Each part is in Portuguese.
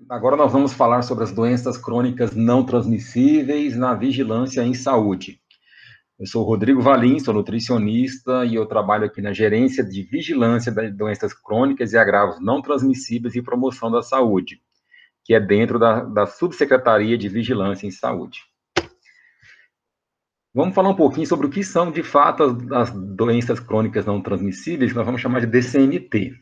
Agora nós vamos falar sobre as doenças crônicas não transmissíveis na vigilância em saúde. Eu sou o Rodrigo Valim, sou nutricionista e eu trabalho aqui na gerência de vigilância das doenças crônicas e agravos não transmissíveis e promoção da saúde, que é dentro da Subsecretaria de Vigilância em Saúde. Vamos falar um pouquinho sobre o que são, de fato, as doenças crônicas não transmissíveis, que nós vamos chamar de DCNT.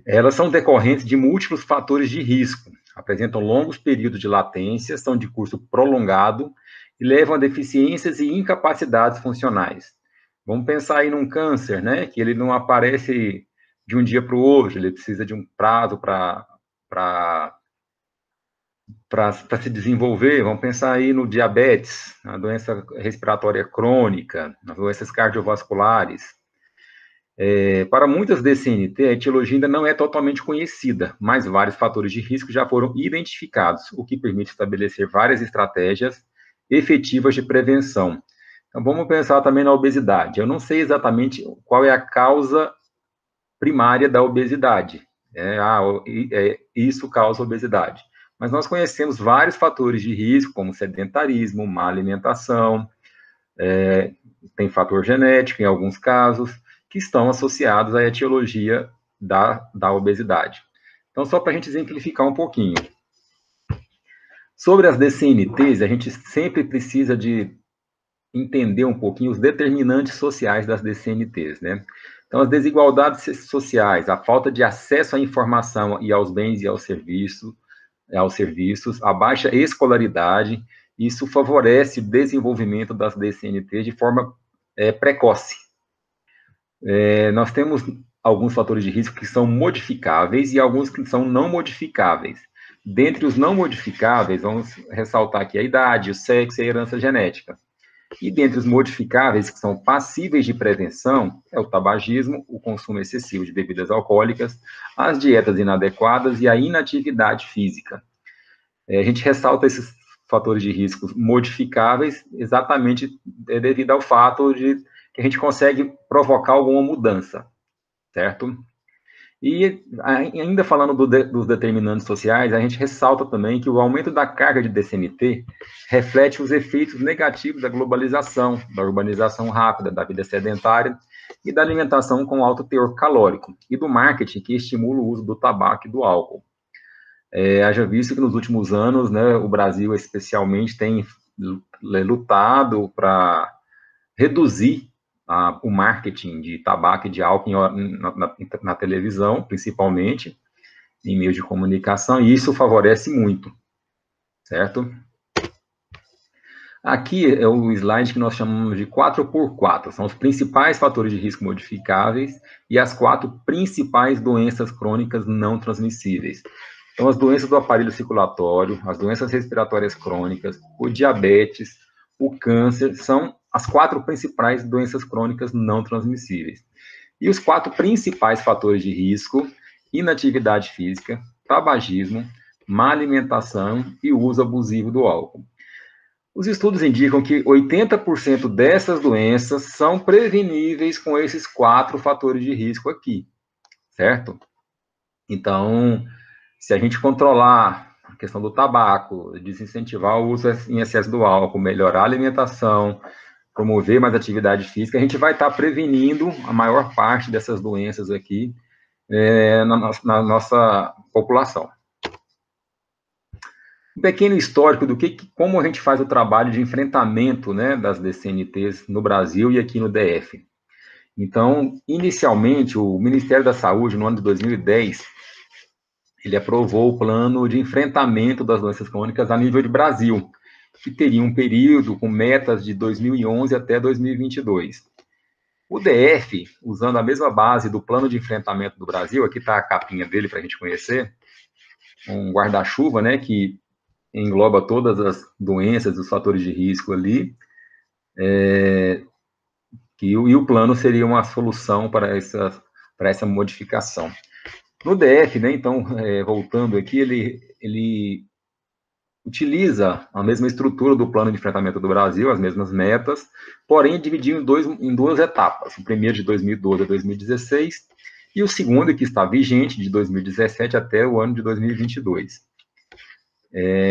Elas são decorrentes de múltiplos fatores de risco, apresentam longos períodos de latência, são de curso prolongado e levam a deficiências e incapacidades funcionais. Vamos pensar aí num câncer, né, que ele não aparece de um dia para o outro, ele precisa de um prazo para se desenvolver. Vamos pensar aí no diabetes, a doença respiratória crônica, as doenças cardiovasculares. Para muitas DCNT, a etiologia ainda não é totalmente conhecida, mas vários fatores de risco já foram identificados, o que permite estabelecer várias estratégias efetivas de prevenção. Então, vamos pensar também na obesidade. Eu não sei exatamente qual é a causa primária da obesidade. Isso causa obesidade. Mas nós conhecemos vários fatores de risco, como sedentarismo, má alimentação, tem fator genético em alguns casos, que estão associados à etiologia da obesidade. Então, só para a gente exemplificar um pouquinho. Sobre as DCNTs, a gente sempre precisa de entender um pouquinho os determinantes sociais das DCNTs, né? Então, as desigualdades sociais, a falta de acesso à informação e aos bens e aos serviços, a baixa escolaridade, isso favorece o desenvolvimento das DCNTs de forma precoce. Nós temos alguns fatores de risco que são modificáveis e alguns que são não modificáveis. Dentre os não modificáveis, vamos ressaltar aqui a idade, o sexo e a herança genética. E dentre os modificáveis, que são passíveis de prevenção, é o tabagismo, o consumo excessivo de bebidas alcoólicas, as dietas inadequadas e a inatividade física. A gente ressalta esses fatores de risco modificáveis exatamente devido ao fato de que a gente consegue provocar alguma mudança, certo? E ainda falando dos determinantes sociais, a gente ressalta também que o aumento da carga de DCNT reflete os efeitos negativos da globalização, da urbanização rápida, da vida sedentária e da alimentação com alto teor calórico, e do marketing que estimula o uso do tabaco e do álcool. Haja visto que nos últimos anos, né, o Brasil especialmente tem lutado para reduzir o marketing de tabaco e de álcool na televisão, principalmente, em meios de comunicação, e isso favorece muito, certo? Aqui é o slide que nós chamamos de 4x4, são os principais fatores de risco modificáveis e as 4 principais doenças crônicas não transmissíveis. Então, as doenças do aparelho circulatório, as doenças respiratórias crônicas, o diabetes, o câncer, são as 4 principais doenças crônicas não transmissíveis. E os 4 principais fatores de risco: inatividade física, tabagismo, má alimentação e uso abusivo do álcool. Os estudos indicam que 80% dessas doenças são preveníveis com esses 4 fatores de risco aqui, certo? Então, se a gente controlar a questão do tabaco, desincentivar o uso em excesso do álcool, melhorar a alimentação, promover mais atividade física, a gente vai estar prevenindo a maior parte dessas doenças aqui na nossa população. Um pequeno histórico do como a gente faz o trabalho de enfrentamento, né, das DCNTs no Brasil e aqui no DF. Então, inicialmente, o Ministério da Saúde, no ano de 2010, ele aprovou o plano de enfrentamento das doenças crônicas a nível de Brasil, que teria um período com metas de 2011 até 2022. O DF, usando a mesma base do plano de enfrentamento do Brasil, aqui está a capinha dele para a gente conhecer, um guarda-chuva, né, que engloba todas as doenças, os fatores de risco ali, e o plano seria uma solução para essa modificação. No DF, né, então, voltando aqui, ele utiliza a mesma estrutura do plano de enfrentamento do Brasil, as mesmas metas, porém dividiu em duas etapas, o primeiro de 2012 a 2016, e o segundo, que está vigente, de 2017 até o ano de 2022.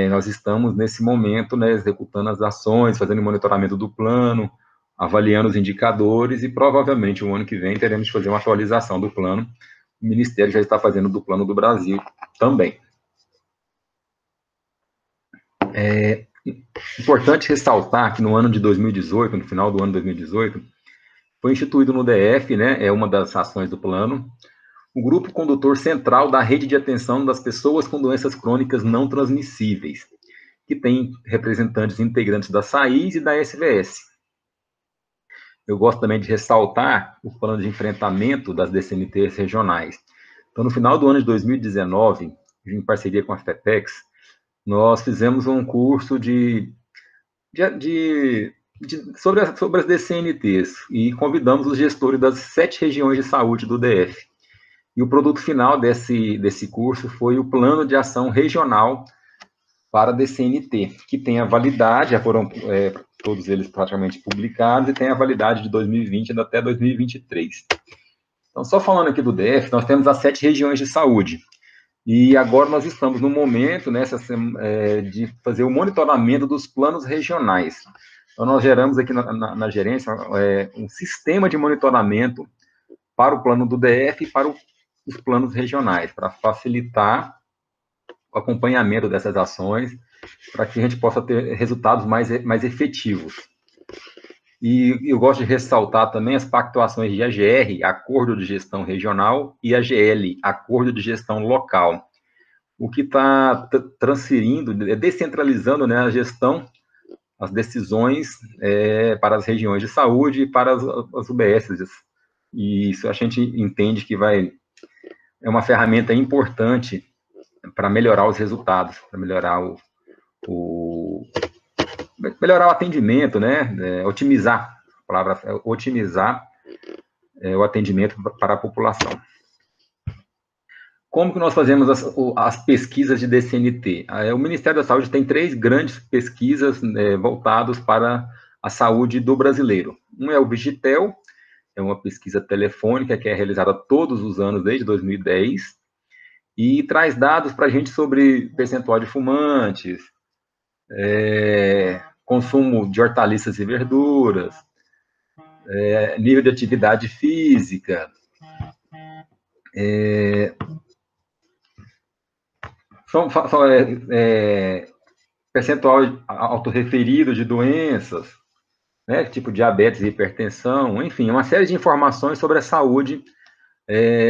nós estamos, nesse momento, né, executando as ações, fazendo o monitoramento do plano, avaliando os indicadores, e provavelmente o ano que vem teremos que fazer uma atualização do plano. O Ministério já está fazendo do Plano do Brasil também. É importante ressaltar que no ano de 2018, no final do ano de 2018, foi instituído no DF, né, é uma das ações do plano, o Grupo Condutor Central da Rede de Atenção das Pessoas com Doenças Crônicas Não Transmissíveis, que tem representantes integrantes da SAIS e da SVS. Eu gosto também de ressaltar o plano de enfrentamento das DCMTs regionais. Então, no final do ano de 2019, em parceria com a FEPEX, nós fizemos um curso sobre as DCNTs e convidamos os gestores das 7 regiões de saúde do DF. E o produto final desse curso foi o Plano de Ação Regional para a DCNT, que tem a validade, já foram todos eles praticamente publicados, e tem a validade de 2020 até 2023. Então, só falando aqui do DF, nós temos as 7 regiões de saúde. E agora nós estamos no momento, de fazer o monitoramento dos planos regionais. Então, nós geramos aqui na gerência um sistema de monitoramento para o plano do DF e para os planos regionais, para facilitar o acompanhamento dessas ações, para que a gente possa ter resultados mais efetivos. E eu gosto de ressaltar também as pactuações de AGR, Acordo de Gestão Regional, e AGL, Acordo de Gestão Local, o que está transferindo, descentralizando, né, a gestão, as decisões para as regiões de saúde e para as UBSs. E isso a gente entende que é uma ferramenta importante para melhorar os resultados, para melhorar melhorar o atendimento, né? Otimizar, a palavra é otimizar o atendimento para a população. Como que nós fazemos as pesquisas de DCNT? O Ministério da Saúde tem 3 grandes pesquisas voltadas para a saúde do brasileiro. Um é o Vigitel, é uma pesquisa telefônica que é realizada todos os anos, desde 2010, e traz dados para a gente sobre percentual de fumantes, consumo de hortaliças e verduras, nível de atividade física, percentual autorreferido de doenças, né, tipo diabetes e hipertensão, enfim, uma série de informações sobre a saúde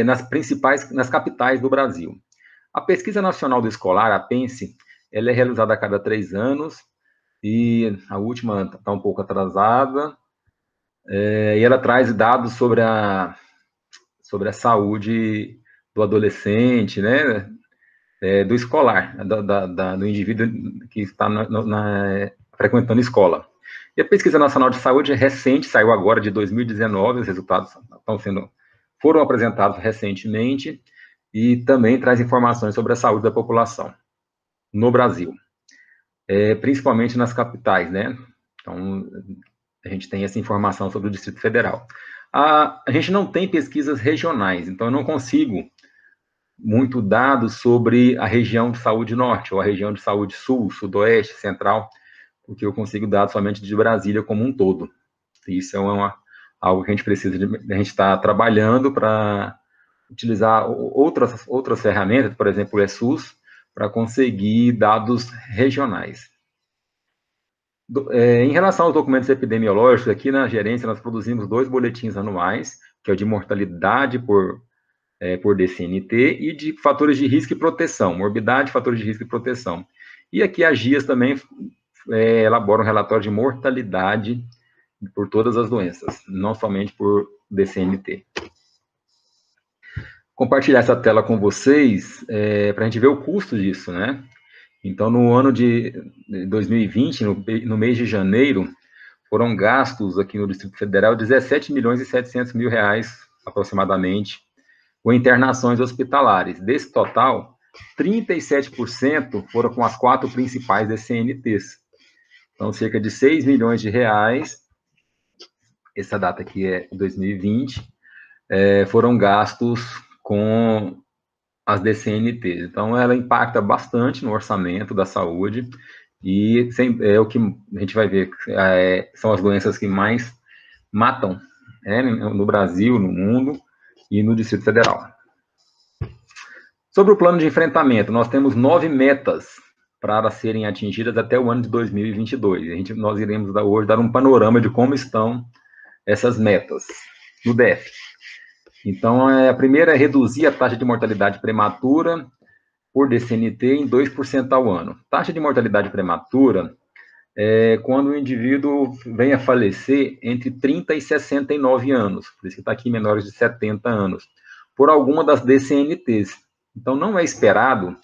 nas capitais do Brasil. A Pesquisa Nacional do Escolar, a PENSE, ela é realizada a cada 3 anos, e a última está um pouco atrasada, e ela traz dados sobre a saúde do adolescente, né, do escolar, do indivíduo que está frequentando escola. E a Pesquisa Nacional de Saúde é recente, saiu agora de 2019, os resultados foram apresentados recentemente, e também traz informações sobre a saúde da população no Brasil, principalmente nas capitais, né? Então, a gente tem essa informação sobre o Distrito Federal. A gente não tem pesquisas regionais, então eu não consigo muito dados sobre a região de saúde norte, ou a região de saúde sul, sudoeste, central, porque eu consigo dados somente de Brasília como um todo. Isso é algo que a gente precisa a gente está trabalhando para utilizar outras ferramentas, por exemplo, o ESUS, para conseguir dados regionais. Em relação aos documentos epidemiológicos, aqui na gerência nós produzimos 2 boletins anuais, que é o de mortalidade por DCNT e de fatores de risco e proteção, morbidade, fatores de risco e proteção. E aqui a GIAS também elabora um relatório de mortalidade por todas as doenças, não somente por DCNT. Compartilhar essa tela com vocês para a gente ver o custo disso, né? Então, no ano de 2020, no mês de janeiro, foram gastos aqui no Distrito Federal 17 milhões e 700 mil reais, aproximadamente, com internações hospitalares. Desse total, 37% foram com as 4 principais DCNTs. Então, cerca de 6 milhões de reais, essa data aqui é 2020, foram gastos com as DCNTs. Então, ela impacta bastante no orçamento da saúde e é o que a gente vai ver, são as doenças que mais matam, no Brasil, no mundo e no Distrito Federal. Sobre o plano de enfrentamento, nós temos 9 metas para serem atingidas até o ano de 2022. Nós iremos hoje dar um panorama de como estão essas metas no DF. Então, a primeira é reduzir a taxa de mortalidade prematura por DCNT em 2% ao ano. Taxa de mortalidade prematura é quando o indivíduo vem a falecer entre 30 e 69 anos, por isso que está aqui menores de 70 anos, por alguma das DCNTs. Então, não é esperado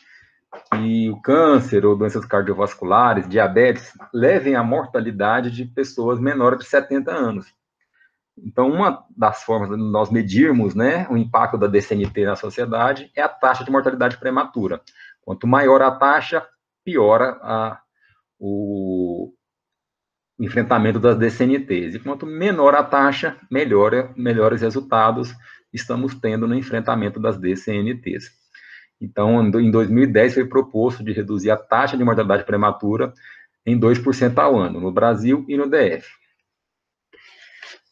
que o câncer ou doenças cardiovasculares, diabetes, levem à mortalidade de pessoas menores de 70 anos. Então, uma das formas de nós medirmos, o impacto da DCNT na sociedade é a taxa de mortalidade prematura. Quanto maior a taxa, piora o enfrentamento das DCNTs. E quanto menor a taxa, melhores resultados estamos tendo no enfrentamento das DCNTs. Então, em 2010, foi proposto de reduzir a taxa de mortalidade prematura em 2% ao ano, no Brasil e no DF.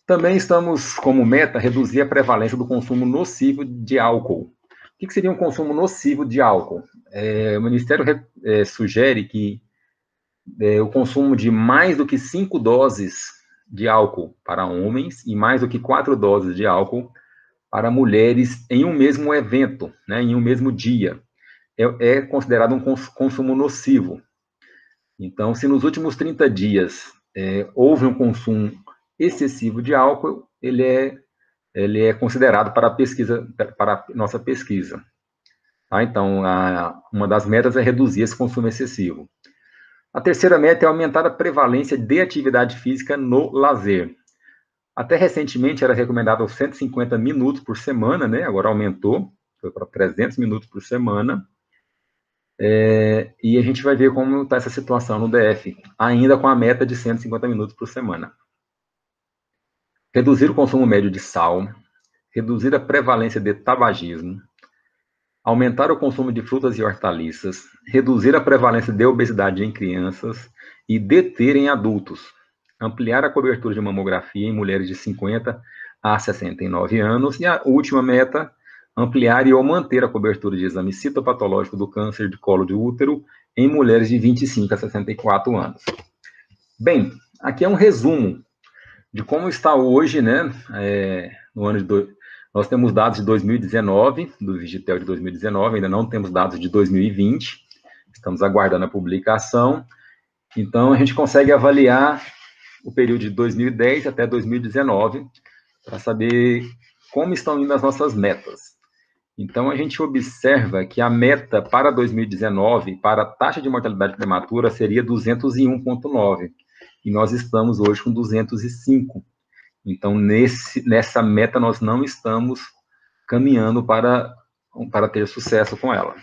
Também estamos, como meta, reduzir a prevalência do consumo nocivo de álcool. O que seria um consumo nocivo de álcool? O Ministério sugere que o consumo de mais do que 5 doses de álcool para homens e mais do que 4 doses de álcool para mulheres em um mesmo evento, em um mesmo dia. É considerado um consumo nocivo. Então, se nos últimos 30 dias houve um consumo excessivo de álcool, ele é considerado para a nossa pesquisa. Tá? Então, uma das metas é reduzir esse consumo excessivo. A terceira meta é aumentar a prevalência de atividade física no lazer. Até recentemente era recomendado 150 minutos por semana, agora aumentou, foi para 300 minutos por semana. E a gente vai ver como está essa situação no DF, ainda com a meta de 150 minutos por semana. Reduzir o consumo médio de sal, reduzir a prevalência de tabagismo, aumentar o consumo de frutas e hortaliças, reduzir a prevalência de obesidade em crianças e deter em adultos, ampliar a cobertura de mamografia em mulheres de 50 a 69 anos e a última meta, ampliar ou manter a cobertura de exame citopatológico do câncer de colo de útero em mulheres de 25 a 64 anos. Bem, aqui é um resumo de como está hoje, no ano nós temos dados de 2019, do Vigitel de 2019, ainda não temos dados de 2020, estamos aguardando a publicação. Então, a gente consegue avaliar o período de 2010 até 2019, para saber como estão indo as nossas metas. Então, a gente observa que a meta para 2019, para a taxa de mortalidade prematura, seria 201,9, e nós estamos hoje com 205. Então, nessa meta, nós não estamos caminhando para ter sucesso com ela.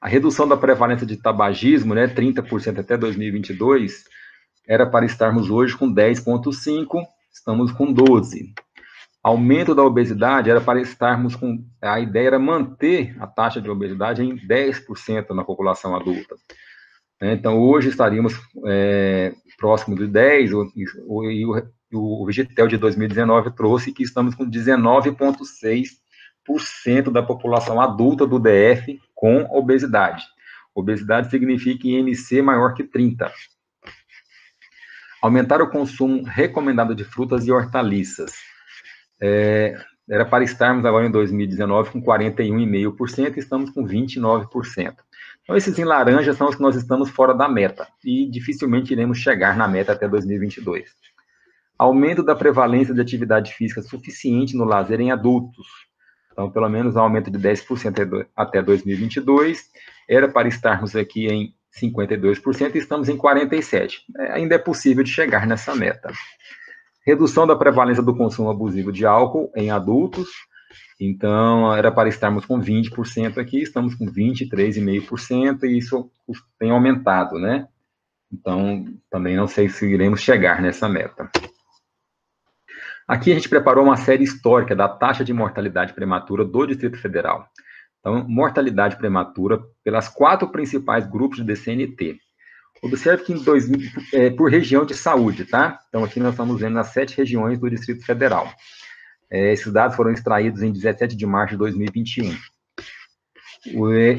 A redução da prevalência de tabagismo, 30% até 2022, era para estarmos hoje com 10,5, estamos com 12. Aumento da obesidade era para estarmos com... A ideia era manter a taxa de obesidade em 10% na população adulta. Então, hoje estaríamos próximo de 10, e o Vigitel de 2019 trouxe que estamos com 19,6% da população adulta do DF com obesidade. Obesidade significa IMC maior que 30. Aumentar o consumo recomendado de frutas e hortaliças. Era para estarmos agora em 2019 com 41,5%, e estamos com 29%. Então, esses em laranja são os que nós estamos fora da meta, e dificilmente iremos chegar na meta até 2022. Aumento da prevalência de atividade física suficiente no lazer em adultos. Então, pelo menos um aumento de 10% até 2022. Era para estarmos aqui em 52% e estamos em 47%. Ainda é possível de chegar nessa meta. Redução da prevalência do consumo abusivo de álcool em adultos. Então, era para estarmos com 20% aqui, estamos com 23,5%, e isso tem aumentado, Então, também não sei se iremos chegar nessa meta. Aqui a gente preparou uma série histórica da taxa de mortalidade prematura do Distrito Federal. Então, mortalidade prematura pelas 4 principais grupos de DCNT. Observe que por região de saúde, tá? Então, aqui nós estamos vendo as 7 regiões do Distrito Federal. Esses dados foram extraídos em 17 de março de 2021.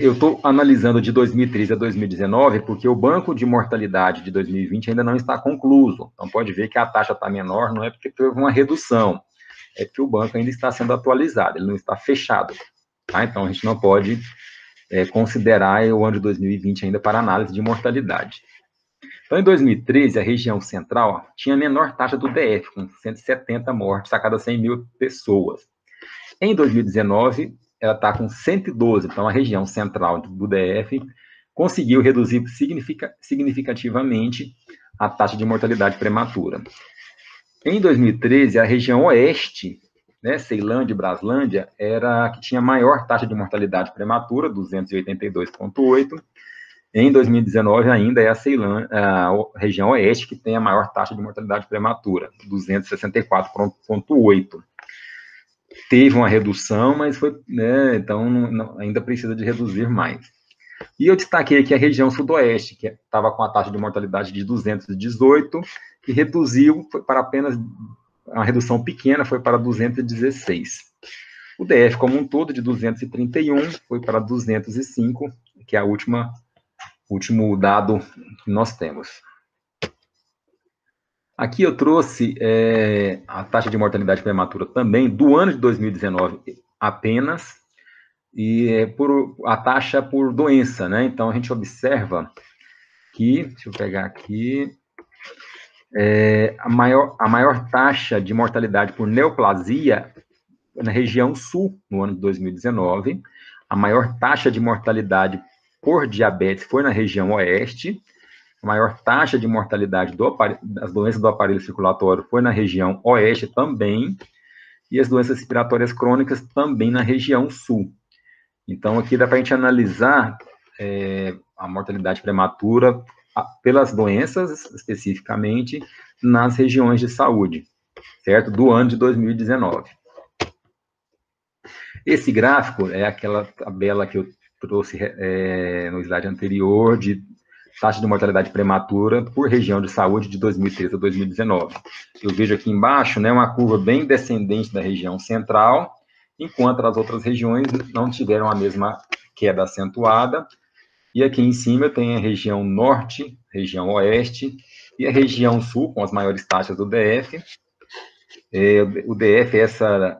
Eu estou analisando de 2013 a 2019 porque o banco de mortalidade de 2020 ainda não está concluído. Então, pode ver que a taxa está menor, não é porque teve uma redução, é porque o banco ainda está sendo atualizado, ele não está fechado. Tá? Então, a gente não pode considerar o ano de 2020 ainda para análise de mortalidade. Então, em 2013, a região central tinha a menor taxa do DF, com 170 mortes a cada 100 mil pessoas. Em 2019, ela está com 112, então a região central do DF conseguiu reduzir significativamente a taxa de mortalidade prematura. Em 2013, a região oeste, né, Ceilândia e Braslândia, era a que tinha maior taxa de mortalidade prematura, 282,8. Em 2019, ainda é a região oeste que tem a maior taxa de mortalidade prematura, 264,8. Teve uma redução, mas foi, né, então ainda precisa de reduzir mais. E eu destaquei aqui a região sudoeste, que estava com a taxa de mortalidade de 218, que reduziu para apenas uma redução pequena, foi para 216. O DF como um todo, de 231, foi para 205, que é o último dado que nós temos. Aqui eu trouxe a taxa de mortalidade prematura também do ano de 2019 apenas, e a taxa por doença, né? Então, a gente observa que, deixa eu pegar aqui, a maior taxa de mortalidade por neoplasia na região sul, no ano de 2019, a maior taxa de mortalidade por diabetes foi na região oeste, a maior taxa de mortalidade das doenças do aparelho circulatório foi na região oeste também, e as doenças respiratórias crônicas também na região sul. Então, aqui dá para a gente analisar a mortalidade prematura pelas doenças, especificamente, nas regiões de saúde, certo? Do ano de 2019. Esse gráfico é aquela tabela que eu trouxe no slide anterior, de taxa de mortalidade prematura por região de saúde de 2013 a 2019. Eu vejo aqui embaixo, né, uma curva bem descendente da região central, enquanto as outras regiões não tiveram a mesma queda acentuada. E aqui em cima tem a região norte, região oeste, e a região sul, com as maiores taxas do DF. O DF é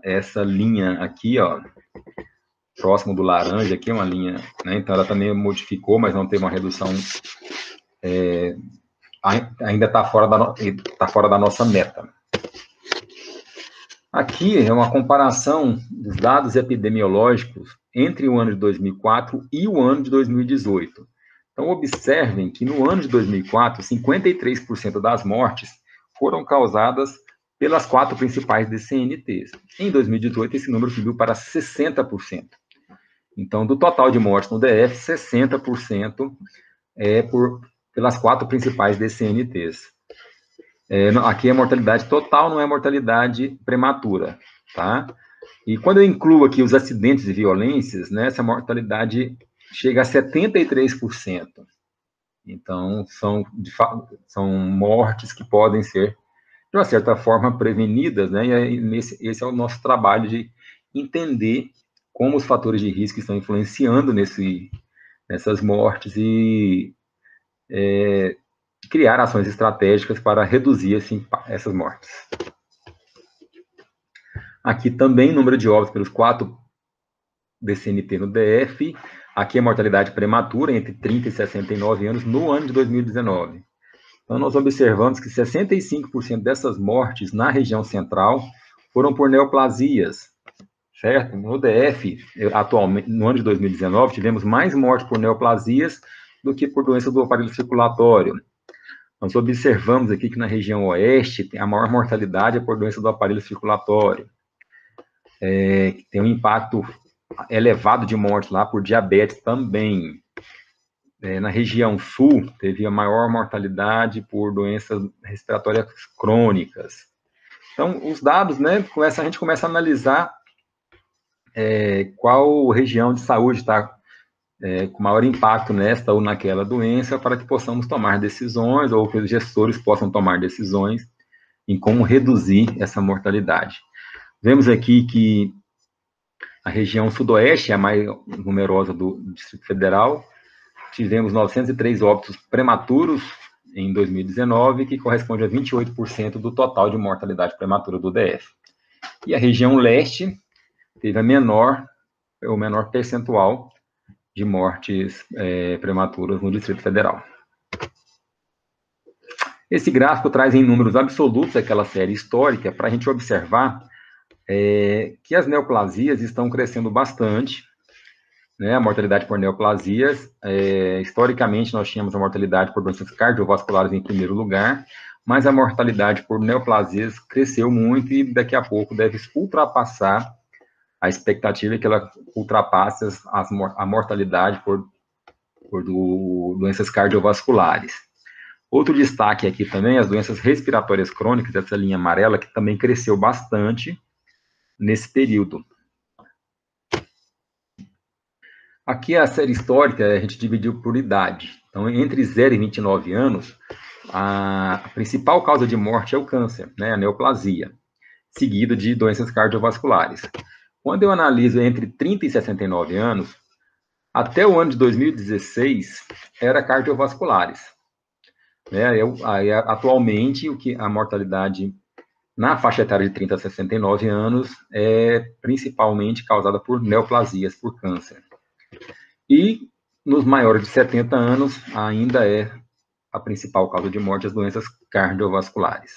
essa linha aqui, ó, próximo do laranja, aqui é uma linha, né, então ela também modificou, mas não teve uma redução, ainda está fora da nossa meta. Aqui é uma comparação dos dados epidemiológicos entre o ano de 2004 e o ano de 2018. Então, observem que no ano de 2004, 53% das mortes foram causadas pelas 4 principais DCNTs. Em 2018, esse número subiu para 60%. Então, do total de mortes no DF, 60% pelas 4 principais DCNTs. Aqui é mortalidade total, não é mortalidade prematura, tá? E quando eu incluo aqui os acidentes e violências, né, essa mortalidade chega a 73%. Então, são mortes que podem ser, de uma certa forma, prevenidas, né? E aí, esse é o nosso trabalho de entender como os fatores de risco estão influenciando nessas mortes e criar ações estratégicas para reduzir essas mortes. Aqui também, número de óbitos pelos 4 DCNT no DF. Aqui a mortalidade prematura entre 30 e 69 anos no ano de 2019. Então, nós observamos que 65% dessas mortes na região central foram por neoplasias, certo? No DF, atualmente, no ano de 2019, tivemos mais mortes por neoplasias do que por doença do aparelho circulatório. Nós observamos aqui que na região oeste, a maior mortalidade é por doença do aparelho circulatório. Tem um impacto elevado de morte lá por diabetes também. Na região sul, teve a maior mortalidade por doenças respiratórias crônicas. Então, os dados, né, a gente começa a analisar qual região de saúde está com maior impacto nesta ou naquela doença, para que possamos tomar decisões, ou que os gestores possam tomar decisões em como reduzir essa mortalidade. Vemos aqui que a região sudoeste é a mais numerosa do Distrito Federal. Tivemos 903 óbitos prematuros em 2019, que corresponde a 28% do total de mortalidade prematura do DF. E a região leste teve o menor percentual de mortes prematuras no Distrito Federal. Esse gráfico traz em números absolutos aquela série histórica para a gente observar que as neoplasias estão crescendo bastante, né? A mortalidade por neoplasias, historicamente nós tínhamos a mortalidade por doenças cardiovasculares em primeiro lugar, mas a mortalidade por neoplasias cresceu muito e daqui a pouco deve ultrapassar, a expectativa é que ela ultrapasse a mortalidade por doenças cardiovasculares. Outro destaque aqui também, as doenças respiratórias crônicas, essa linha amarela, que também cresceu bastante nesse período. Aqui a série histórica, a gente dividiu por idade. Então, entre 0 e 29 anos, a principal causa de morte é o câncer, né, a neoplasia, seguido de doenças cardiovasculares. Quando eu analiso entre 30 e 69 anos, até o ano de 2016, era cardiovasculares. Atualmente, a mortalidade na faixa etária de 30 a 69 anos é principalmente causada por neoplasias, por câncer. E nos maiores de 70 anos, ainda é a principal causa de morte as doenças cardiovasculares.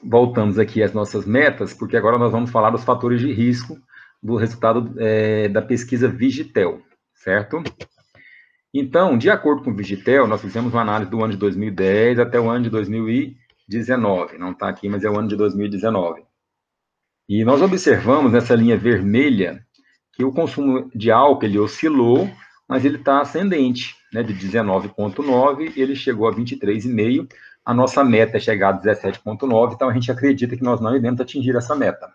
Voltamos aqui às nossas metas, porque agora nós vamos falar dos fatores de risco do resultado da pesquisa Vigitel, certo? Então, de acordo com o Vigitel, nós fizemos uma análise do ano de 2010 até o ano de 2019. Não está aqui, mas é o ano de 2019. E nós observamos nessa linha vermelha que o consumo de álcool ele oscilou, mas ele está ascendente, né, de 19,9, ele chegou a 23,5. A nossa meta é chegar a 17,9, então a gente acredita que nós não iremos atingir essa meta.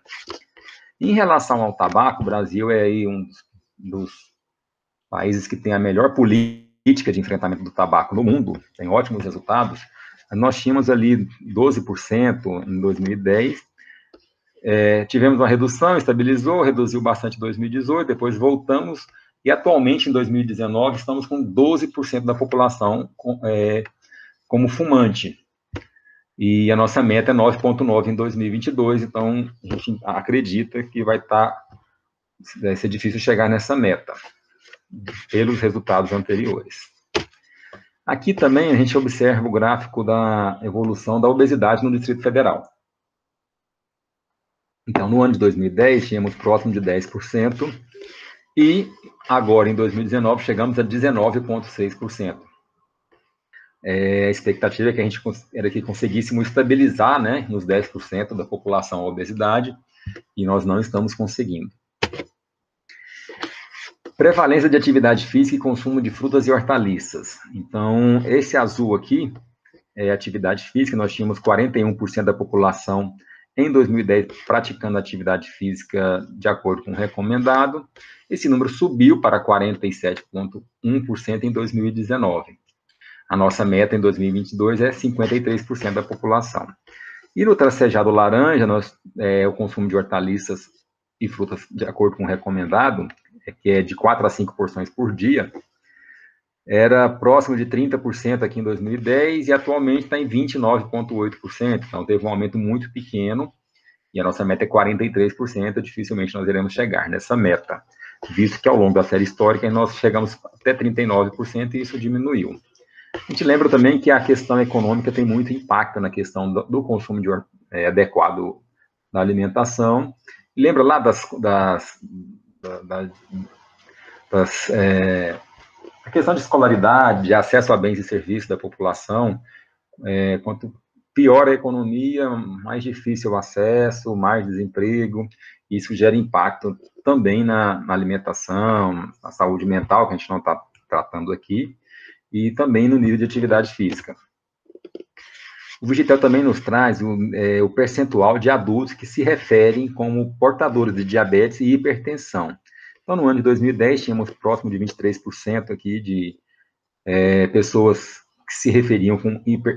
Em relação ao tabaco, o Brasil é aí um dos países que tem a melhor política de enfrentamento do tabaco no mundo, tem ótimos resultados. Nós tínhamos ali 12% em 2010, tivemos uma redução, estabilizou, reduziu bastante em 2018, depois voltamos, e atualmente, em 2019, estamos com 12% da população como fumante. E a nossa meta é 9,9 em 2022, então a gente acredita que vai ser difícil chegar nessa meta, pelos resultados anteriores. Aqui também a gente observa o gráfico da evolução da obesidade no Distrito Federal. Então, no ano de 2010, tínhamos próximo de 10%, e agora, em 2019, chegamos a 19,6%. A expectativa é que a gente era que conseguíssemos estabilizar, né, nos 10% da população a obesidade, e nós não estamos conseguindo. Prevalência de atividade física e consumo de frutas e hortaliças. Então, esse azul aqui é atividade física, nós tínhamos 41% da população em 2010 praticando atividade física de acordo com o recomendado. Esse número subiu para 47,1% em 2019. A nossa meta em 2022 é 53% da população. E no tracejado laranja, o consumo de hortaliças e frutas de acordo com o recomendado, que é de 4 a 5 porções por dia, era próximo de 30% aqui em 2010 e atualmente está em 29,8%. Então, teve um aumento muito pequeno e a nossa meta é 43%. Dificilmente nós iremos chegar nessa meta, visto que ao longo da série histórica nós chegamos até 39% e isso diminuiu. A gente lembra também que a questão econômica tem muito impacto na questão do consumo adequado da alimentação. Lembra lá a questão de escolaridade, de acesso a bens e serviços da população, quanto pior a economia, mais difícil o acesso, mais desemprego, isso gera impacto também na alimentação, na saúde mental, que a gente não está tratando aqui, e também no nível de atividade física. O Vigitel também nos traz o percentual de adultos que se referem como portadores de diabetes e hipertensão. Então, no ano de 2010, tínhamos próximo de 23% aqui de pessoas que se referiam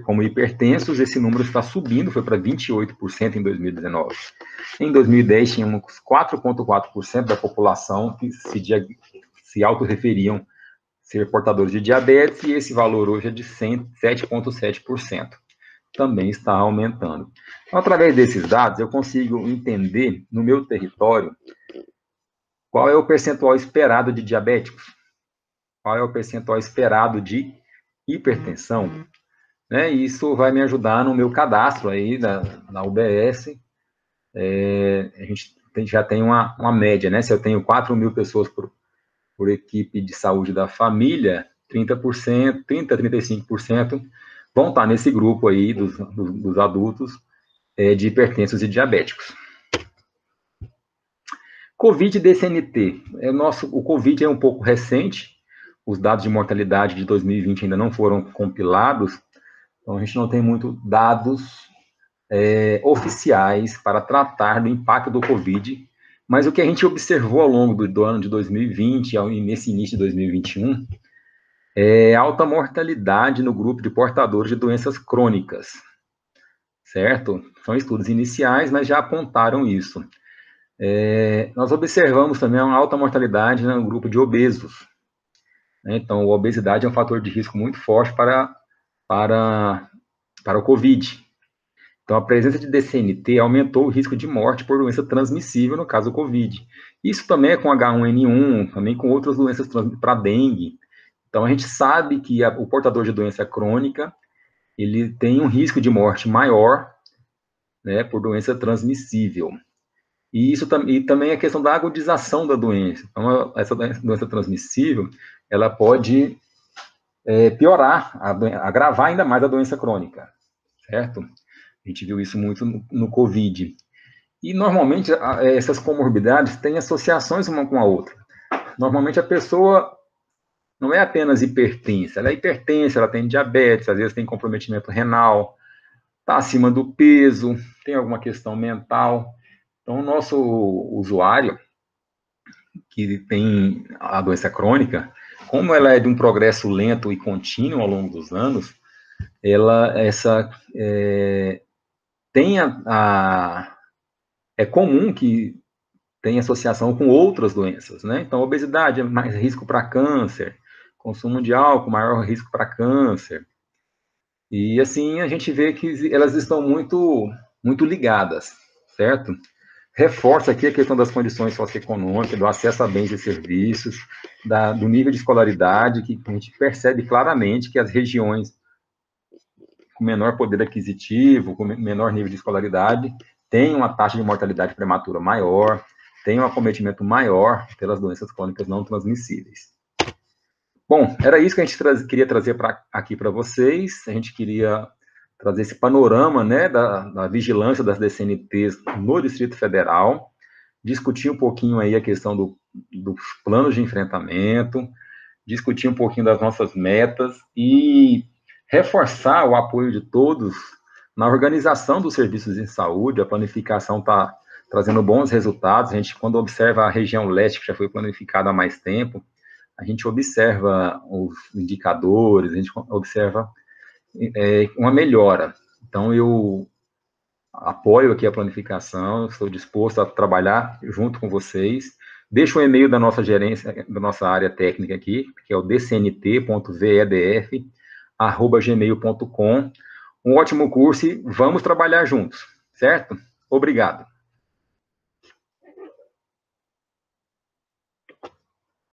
como hipertensos. Esse número está subindo, foi para 28% em 2019. Em 2010, tínhamos 4,4% da população que se autorreferiam ser portadores de diabetes, e esse valor hoje é de 7,7%. Também está aumentando. Então, através desses dados, eu consigo entender, no meu território, qual é o percentual esperado de diabéticos, qual é o percentual esperado de hipertensão, né? E isso vai me ajudar no meu cadastro aí na UBS. A gente já tem uma média, né? Se eu tenho 4.000 pessoas por equipe de saúde da família, 30%, 35% vão estar nesse grupo aí dos adultos de hipertensos e diabéticos. Covid e DCNT. O Covid é um pouco recente, os dados de mortalidade de 2020 ainda não foram compilados, então a gente não tem muito dados oficiais para tratar do impacto do Covid, mas o que a gente observou ao longo do ano de 2020 e nesse início de 2021 é alta mortalidade no grupo de portadores de doenças crônicas, certo? São estudos iniciais, mas já apontaram isso. Nós observamos também uma alta mortalidade no grupo de obesos, né? Então, a obesidade é um fator de risco muito forte para o Covid. Então, a presença de DCNT aumentou o risco de morte por doença transmissível, no caso do Covid. Isso também é com H1N1, também com outras doenças para dengue. Então, a gente sabe que o portador de doença crônica, ele tem um risco de morte maior, né, por doença transmissível. E também a questão da agudização da doença. Então, essa doença transmissível, ela pode piorar, agravar ainda mais a doença crônica, certo? A gente viu isso muito no Covid. E, normalmente, essas comorbidades têm associações uma com a outra. Normalmente, a pessoa não é apenas hipertensa, ela é hipertensa, ela tem diabetes, às vezes tem comprometimento renal, está acima do peso, tem alguma questão mental. Então, o nosso usuário que tem a doença crônica, como ela é de um progresso lento e contínuo ao longo dos anos, é comum que tenha associação com outras doenças, né? Então, obesidade é mais risco para câncer, consumo de álcool, maior risco para câncer. E, assim, a gente vê que elas estão muito, muito ligadas, certo? Reforça aqui a questão das condições socioeconômicas, do acesso a bens e serviços, do nível de escolaridade, que a gente percebe claramente que as regiões com menor poder aquisitivo, com menor nível de escolaridade, têm uma taxa de mortalidade prematura maior, têm um acometimento maior pelas doenças crônicas não transmissíveis. Bom, era isso que a gente queria trazer aqui para vocês. A gente queria trazer esse panorama, né, da vigilância das DCNTs no Distrito Federal, discutir um pouquinho aí a questão dos planos de enfrentamento, discutir um pouquinho das nossas metas e reforçar o apoio de todos na organização dos serviços de saúde. A planificação está trazendo bons resultados. A gente, quando observa a região leste, que já foi planificada há mais tempo, a gente observa os indicadores, a gente observa uma melhora. Então, eu apoio aqui a planificação, estou disposto a trabalhar junto com vocês. Deixo o e-mail da nossa gerência, da nossa área técnica aqui, que é o dcnt.vedf@gmail.com. Um ótimo curso e vamos trabalhar juntos, certo? Obrigado.